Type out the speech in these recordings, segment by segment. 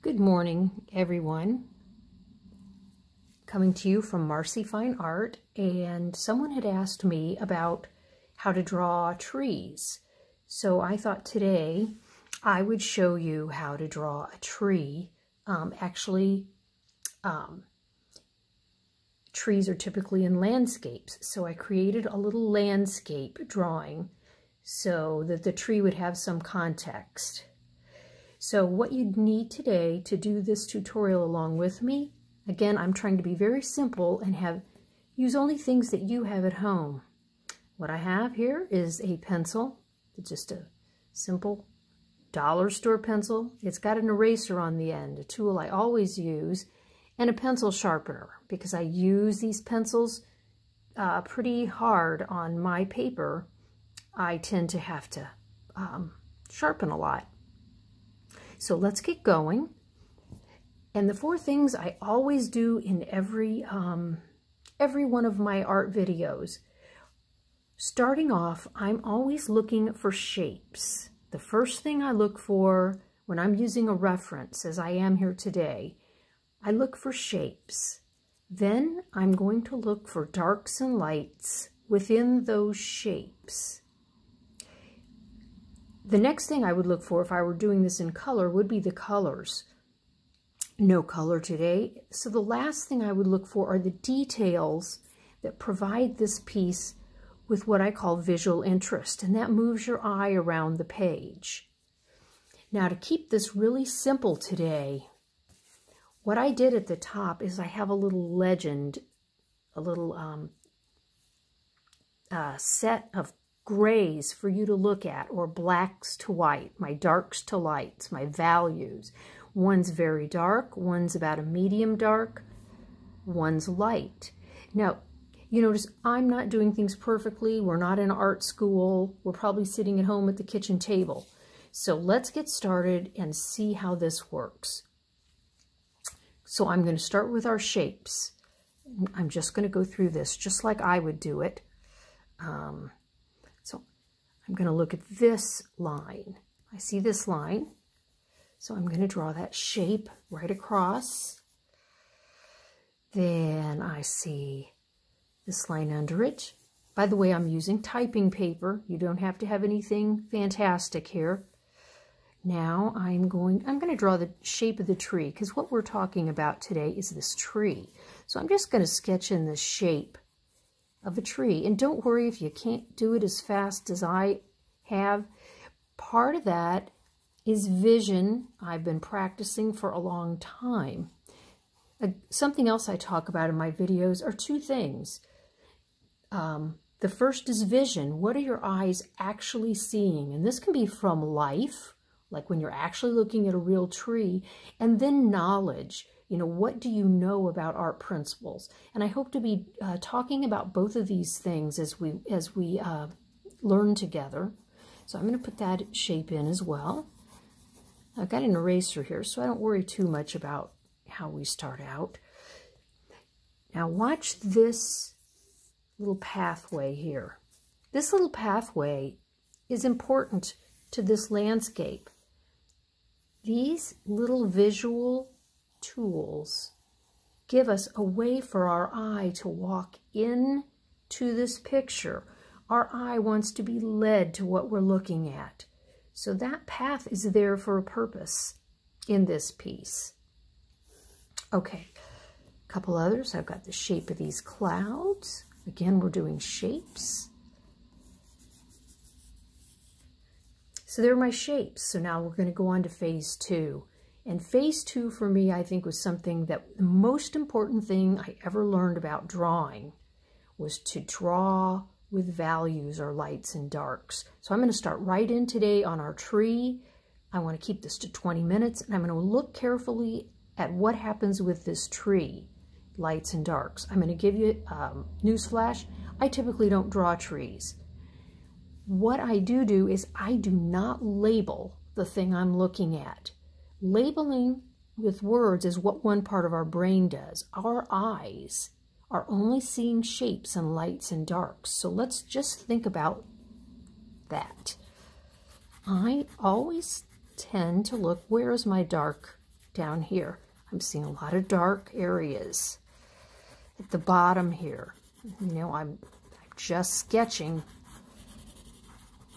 Good morning, everyone. Coming to you from MarcyFineArt, and someone had asked me about how to draw trees. So I thought today I would show you how to draw a tree. Trees are typically in landscapes, so I created a little landscape drawing so that the tree would have some context. So what you'd need today to do this tutorial along with me, again, I'm trying to be very simple and use only things that you have at home. What I have here is a pencil. It's just a simple dollar store pencil. It's got an eraser on the end, a tool I always use, and a pencil sharpener, because I use these pencils pretty hard on my paper. I tend to have to sharpen a lot. So let's get going. And the four things I always do in every one of my art videos. Starting off, I'm always looking for shapes. The first thing I look for when I'm using a reference, as I am here today, I look for shapes. Then I'm going to look for darks and lights within those shapes. The next thing I would look for if I were doing this in color would be the colors. No color today. So the last thing I would look for are the details that provide this piece with what I call visual interest, and that moves your eye around the page. Now, to keep this really simple today, what I did at the top is I have a little legend, a little set of grays for you to look at, or blacks to white, my darks to lights, my values. One's very dark, one's about a medium dark, one's light. Now, you notice I'm not doing things perfectly. We're not in art school. We're probably sitting at home at the kitchen table. So let's get started and see how this works. So I'm going to start with our shapes. I'm just going to go through this just like I would do it. So I'm going to look at this line. I see this line. So I'm going to draw that shape right across. Then I see this line under it. By the way, I'm using typing paper. You don't have to have anything fantastic here. Now I'm going to draw the shape of the tree, because what we're talking about today is this tree. So I'm just going to sketch in the shape of a tree. And don't worry if you can't do it as fast as I have. Part of that is vision. I've been practicing for a long time. Something else I talk about in my videos are two things. The first is vision. What are your eyes actually seeing? And this can be from life, like when you're actually looking at a real tree, and then knowledge. You know, what do you know about art principles? And I hope to be talking about both of these things as we learn together. So I'm going to put that shape in as well. I've got an eraser here, so I don't worry too much about how we start out. Now watch this little pathway here. This little pathway is important to this landscape. These little visual tools give us a way for our eye to walk into this picture. Our eye wants to be led to what we're looking at. So that path is there for a purpose in this piece. Okay, a couple others. I've got the shape of these clouds. Again, we're doing shapes. So there are my shapes. So now we're going to go on to phase 2. And phase 2 for me, I think, was something that the most important thing I ever learned about drawing was to draw with values, or lights and darks. So I'm going to start right in today on our tree. I want to keep this to 20 minutes, and I'm going to look carefully at what happens with this tree, lights and darks. I'm going to give you a newsflash. I typically don't draw trees. What I do is I do not label the thing I'm looking at. Labeling with words is what one part of our brain does. Our eyes are only seeing shapes and lights and darks. So let's just think about that. I always tend to look, where is my dark down here. I'm seeing a lot of dark areas. At the bottom here, you know, I'm just sketching.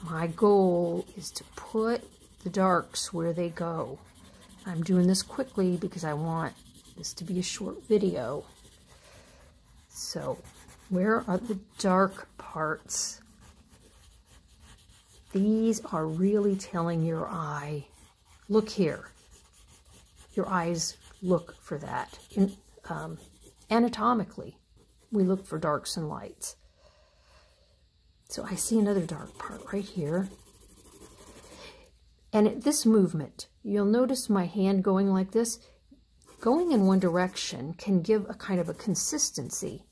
My goal is to put the darks where they go. I'm doing this quickly because I want this to be a short video. So, where are the dark parts? These are really telling your eye, look here. Your eyes look for that. Anatomically, we look for darks and lights. So I see another dark part right here. And at this movement, you'll notice my hand going like this. Going in one direction can give a kind of a consistency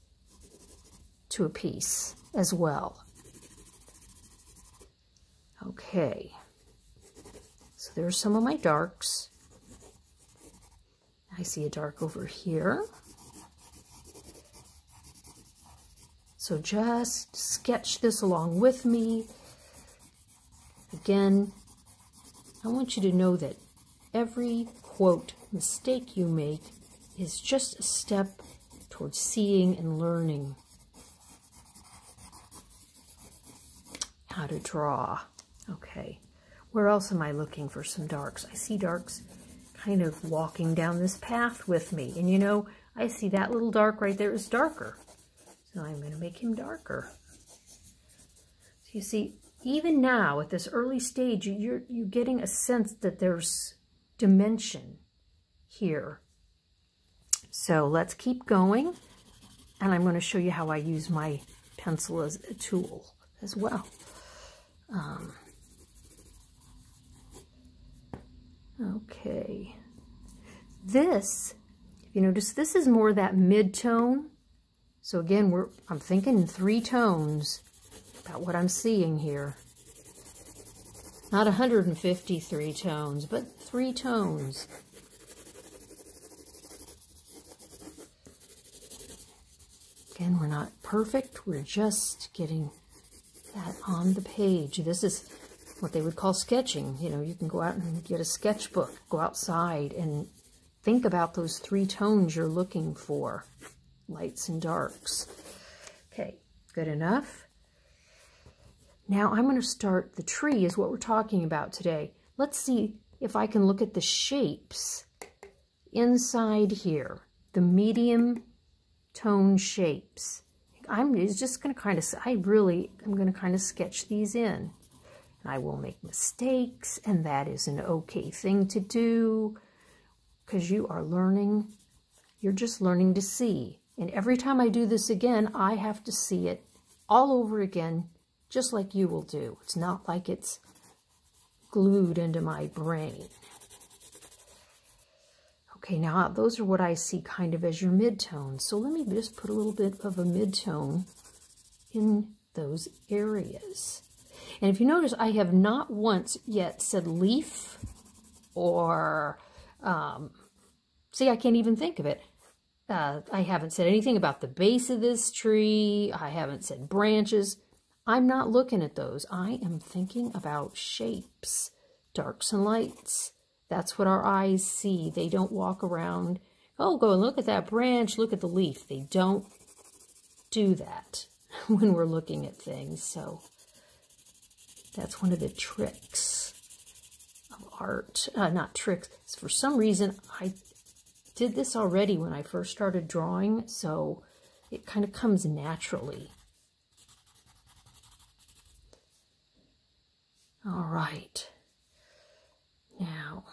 to a piece as well. Okay, so there's some of my darks. I see a dark over here. So just sketch this along with me. Again, I want you to know that every, quote, mistake you make is just a step towards seeing and learning how to draw. Okay, where else am I looking for some darks? I see darks kind of walking down this path with me. And you know, I see that little dark right there is darker. So I'm going to make him darker. So you see, even now at this early stage, you're getting a sense that there's dimension here. So let's keep going. And I'm going to show you how I use my pencil as a tool as well. Okay. This, if you notice, this is more that mid-tone. So again, I'm thinking in 3 tones about what I'm seeing here. Not 153 tones, but 3 tones. Again, we're not perfect. We're just getting that on the page. This is what they would call sketching. You know, you can go out and get a sketchbook, go outside and think about those 3 tones you're looking for. Lights and darks. Okay, good enough. Now I'm going to start, the tree is what we're talking about today. Let's see if I can look at the shapes inside here, the medium tone shapes. I'm just going to kind of, I'm going to kind of sketch these in. And I will make mistakes, and that is an okay thing to do because you are learning, you're just learning to see. And every time I do this again, I have to see it all over again, just like you will do. It's not like it's glued into my brain. Okay, now those are what I see kind of as your midtones. So let me just put a little bit of a midtone in those areas. And if you notice, I have not once yet said leaf or, see, I can't even think of it. I haven't said anything about the base of this tree. I haven't said branches. I'm not looking at those. I am thinking about shapes, darks and lights. That's what our eyes see. They don't walk around, oh, go and look at that branch, look at the leaf. They don't do that when we're looking at things. So that's one of the tricks of art. Not tricks. For some reason, I did this already when I first started drawing, so it kind of comes naturally. All right. Now,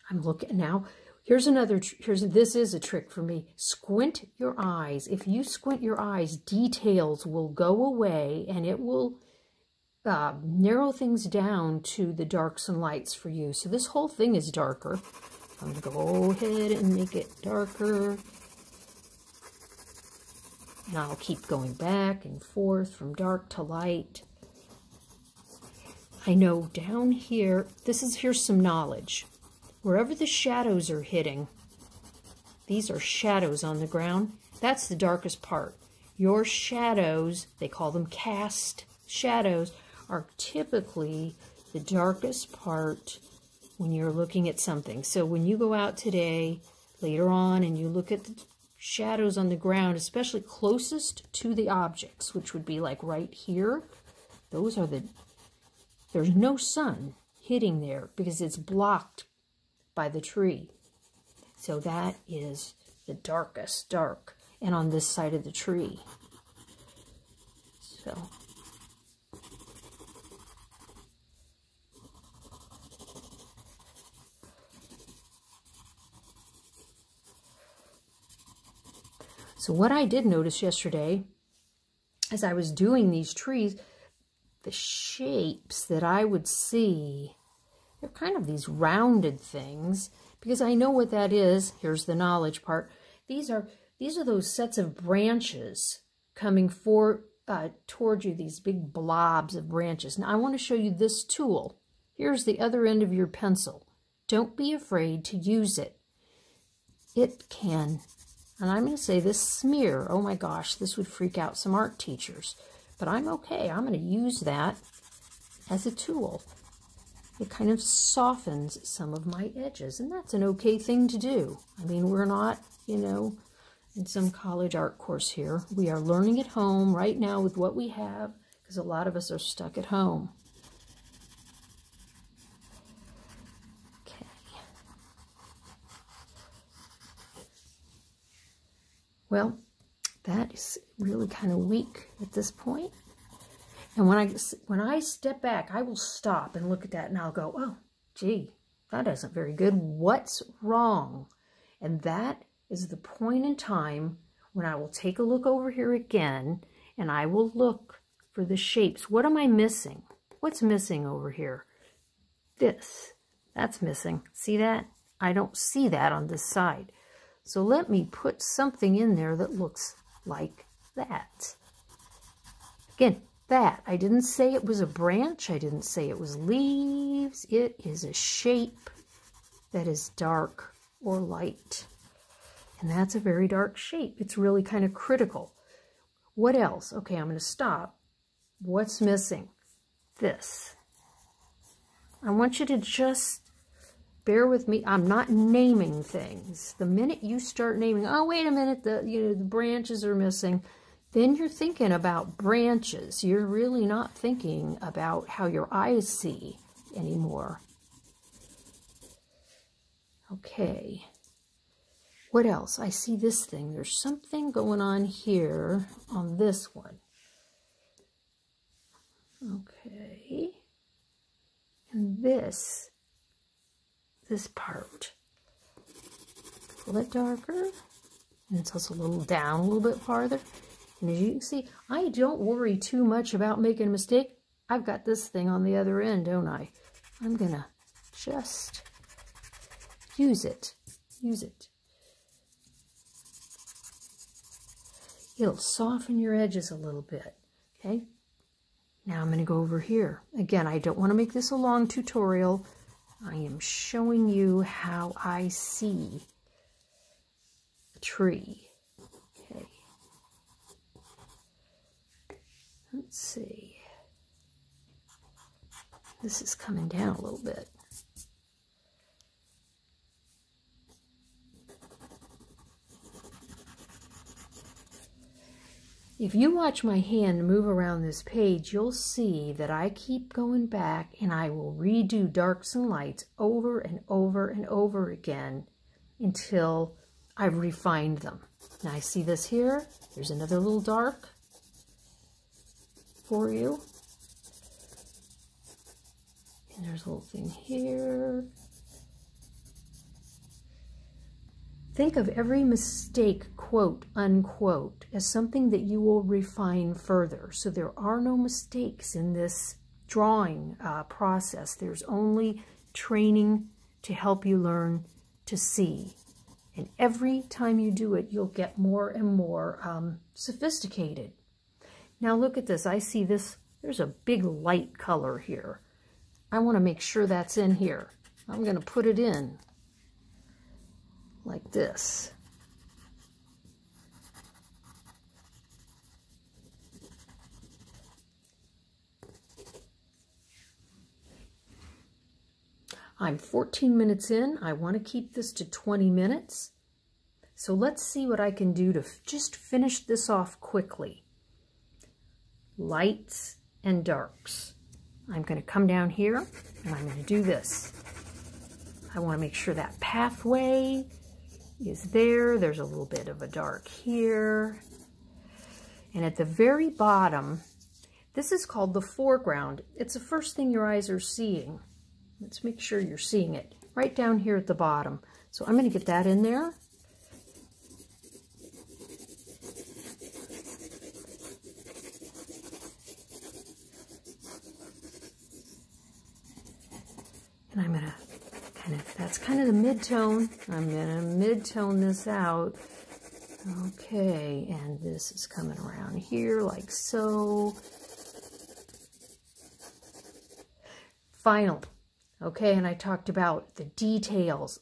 I'm looking, now, here's another, this is a trick for me. Squint your eyes. If you squint your eyes, details will go away and it will narrow things down to the darks and lights for you. So this whole thing is darker. I'm going to go ahead and make it darker. And I'll keep going back and forth from dark to light. I know down here, here's some knowledge. Wherever the shadows are hitting, these are shadows on the ground, that's the darkest part. Your shadows, they call them cast shadows, are typically the darkest part when you're looking at something. So when you go out today, later on, and you look at the shadows on the ground, especially closest to the objects, which would be like right here, those are there's no sun hitting there because it's blocked by the tree. So that is the darkest dark, and on this side of the tree. So what I did notice yesterday, as I was doing these trees, the shapes that I would see, they're kind of these rounded things, because I know what that is. Here's the knowledge part. These are those sets of branches coming toward you, these big blobs of branches. Now I want to show you this tool. Here's the other end of your pencil. Don't be afraid to use it. It can, and I'm going to say this, smear. Oh my gosh, this would freak out some art teachers. But I'm okay. I'm going to use that as a tool. It kind of softens some of my edges, and that's an okay thing to do. I mean, we're not, in some college art course here. We are learning at home right now with what we have, because a lot of us are stuck at home. Okay. Well, that is really kind of weak at this point. And when I step back, I will stop and look at that, and I'll go, oh, gee, that isn't very good. What's wrong? And that is the point in time when I will take a look over here again, and I will look for the shapes. What am I missing? What's missing over here? This. That's missing. See that? I don't see that on this side. So let me put something in there that looks like that. Again, that. I didn't say it was a branch. I didn't say it was leaves. It is a shape that is dark or light. And that's a very dark shape. It's really kind of critical. What else? Okay, I'm going to stop. What's missing? This. I want you to just bear with me. I'm not naming things. The minute you start naming, oh, wait a minute, the branches are missing, then you're thinking about branches. You're really not thinking about how your eyes see anymore. Okay. What else? I see this thing. There's something going on here on this one. Okay. And this part. Pull it darker. And it's also a little down a little bit farther. And as you can see, I don't worry too much about making a mistake. I've got this thing on the other end, don't I? I'm going to just use it. Use it. It'll soften your edges a little bit, okay? Now I'm going to go over here. Again, I don't want to make this a long tutorial. I am showing you how I see a tree. Okay. Let's see. This is coming down a little bit. If you watch my hand move around this page, you'll see that I keep going back and I will redo darks and lights over and over and over again until I've refined them. Now I see this here. There's another little dark for you. And there's a little thing here. Think of every mistake, quote, unquote, as something that you will refine further. So there are no mistakes in this drawing process. There's only training to help you learn to see. And every time you do it, you'll get more and more sophisticated. Now look at this. I see this. There's a big light color here. I want to make sure that's in here. I'm going to put it in like this. I'm 14 minutes in. I want to keep this to 20 minutes. So let's see what I can do to just finish this off quickly. Lights and darks. I'm going to come down here and I'm going to do this. I want to make sure that pathway is there. There's a little bit of a dark here. And at the very bottom, this is called the foreground. It's the first thing your eyes are seeing. Let's make sure you're seeing it right down here at the bottom. So I'm going to get that in there. And I'm going to that's kind of the mid-tone. I'm going to mid-tone this out. Okay, and this is coming around here like so. Final. Okay, and I talked about the details.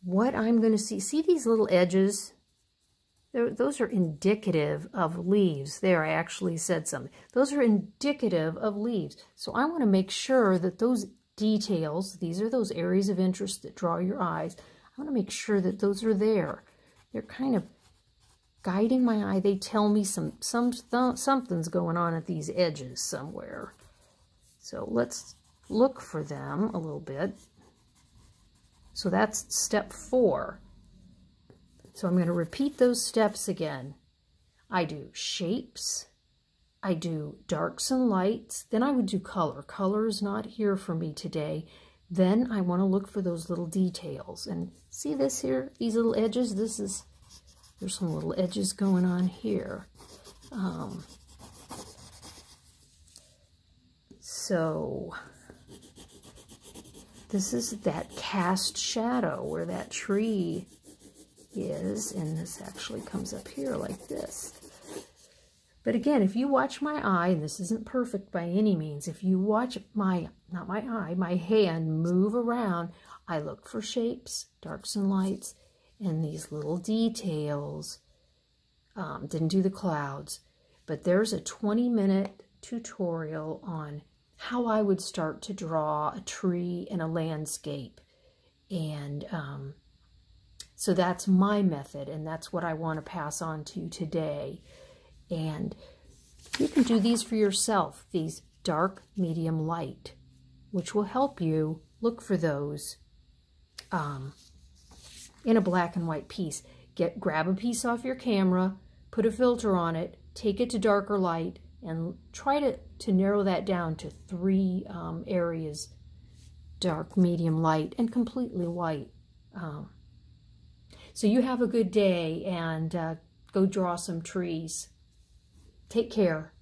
What I'm going to see these little edges? Those are indicative of leaves. There, I actually said something. Those are indicative of leaves. So I want to make sure that those details, these are those areas of interest that draw your eyes. I want to make sure that those are there. They're kind of guiding my eye. They tell me something's going on at these edges somewhere. So let's look for them a little bit. So that's step 4. So I'm going to repeat those steps again. I do shapes. I do darks and lights. Then I would do color. Color is not here for me today. Then I want to look for those little details. And see this here? These little edges? There's some little edges going on here. So this is that cast shadow where that tree is. And this actually comes up here like this. But again, if you watch my eye, and this isn't perfect by any means, if you watch my hand move around, I look for shapes, darks and lights, and these little details. Didn't do the clouds, but there's a 20-minute tutorial on how I would start to draw a tree and a landscape. And so that's my method, and that's what I want to pass on to you today. And you can do these for yourself, these dark, medium, light, which will help you look for those in a black and white piece. Grab a piece off your camera, put a filter on it, take it to darker light, and try to narrow that down to 3 areas, dark, medium, light, and completely white. So you have a good day, and go draw some trees. Take care.